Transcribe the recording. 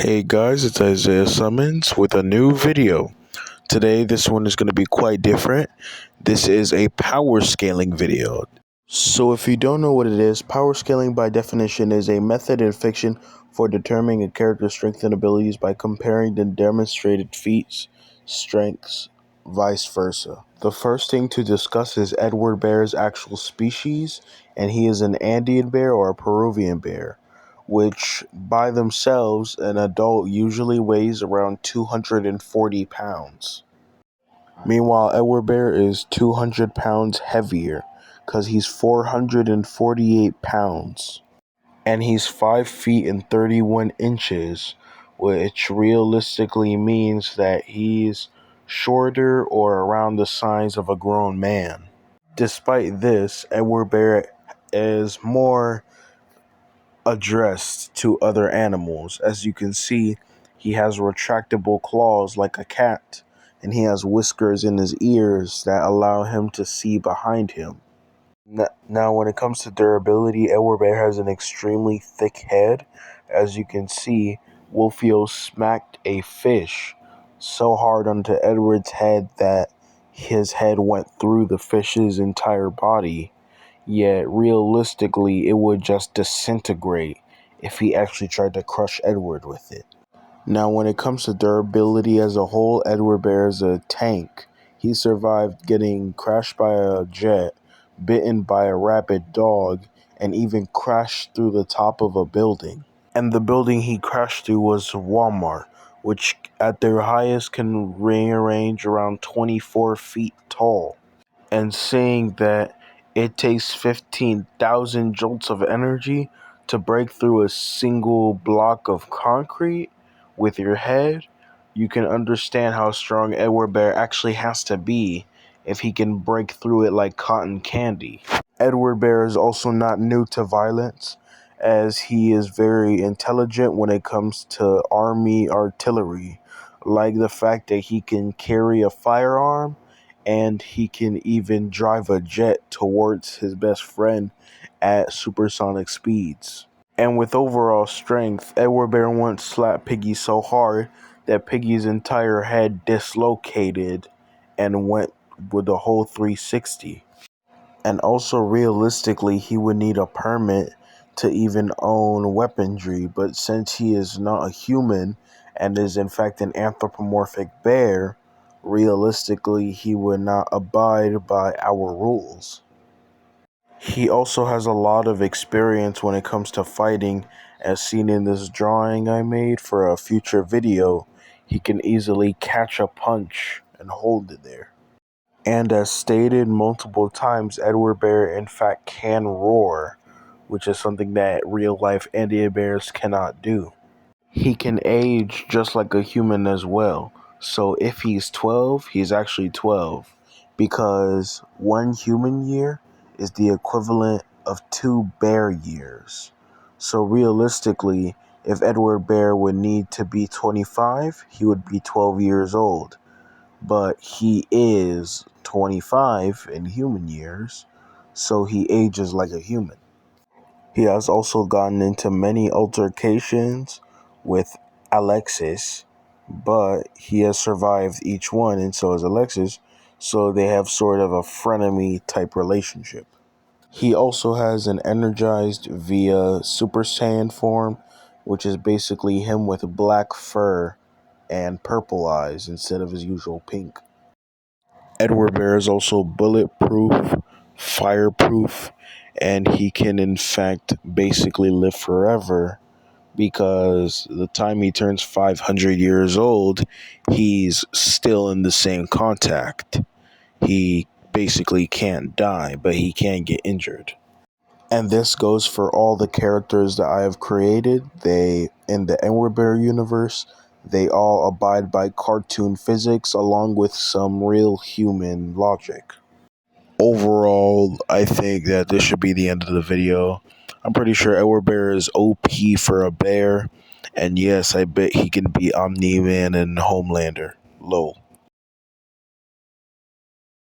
Hey guys, it's Isaiah Summons with a new video. Today, this one is going to be quite different. This is a power scaling video. So if you don't know what it is, power scaling by definition is a method in fiction for determining a character's strengths and abilities by comparing the demonstrated feats, strengths, vice versa. The first thing to discuss is Edward Bear's actual species, and he is an Andean bear or a Peruvian bear, which by themselves, an adult usually weighs around 240 pounds. Meanwhile, Edward Bear is 200 pounds heavier because he's 448 pounds. And he's 5 feet and 31 inches, which realistically means that he's shorter or around the size of a grown man. Despite this, Edward Bear is more addressed to other animals. As you can see, he has retractable claws like a cat, and he has whiskers in his ears that allow him to see behind him. Now, when it comes to durability, Edward Bear has an extremely thick head. As you can see, Wolfio smacked a fish so hard onto Edward's head that his head went through the fish's entire body. Yet, realistically, it would just disintegrate if he actually tried to crush Edward with it. Now, when it comes to durability as a whole, Edward Bear is a tank. He survived getting crashed by a jet, bitten by a rabid dog, and even crashed through the top of a building. And the building he crashed through was Walmart, which at their highest can range around 24 feet tall. And saying that it takes 15,000 jolts of energy to break through a single block of concrete with your head, you can understand how strong Edward Bear actually has to be if he can break through it like cotton candy. Edward Bear is also not new to violence, as he is very intelligent when it comes to army artillery, like the fact that he can carry a firearm and he can even drive a jet towards his best friend at supersonic speeds. And with overall strength, Edward Bear once slapped Piggy so hard that Piggy's entire head dislocated and went with the whole 360. And also realistically, he would need a permit to even own weaponry, but since he is not a human and is in fact an anthropomorphic bear, realistically he would not abide by our rules. He also has a lot of experience when it comes to fighting, as seen in this drawing I made for a future video. He can easily catch a punch and hold it there. And as stated multiple times, Edward Bear in fact can roar, which is something that real-life Andean bears cannot do. He can age just like a human as well. So if he's 12, he's actually 12, because 1 human year is the equivalent of 2 bear years. So realistically, if Edward Bear would need to be 25, he would be 12 years old. But he is 25 in human years, so he ages like a human. He has also gotten into many altercations with Alexis, but he has survived each one, and so has Alexis, so they have sort of a frenemy type relationship. He also has an energized via Super Saiyan form, which is basically him with black fur and purple eyes instead of his usual pink. Edward Bear is also bulletproof, fireproof, and he can in fact basically live forever, because the time he turns 500 years old, he's still in the same contact. He basically can't die, but he can get injured. And this goes for all the characters that I have created. In the Edward Bear universe, they all abide by cartoon physics along with some real human logic. Overall, I think that this should be the end of the video. I'm pretty sure Edward Bear is OP for a bear. And yes, I bet he can beat Omni-Man and Homelander. Lol.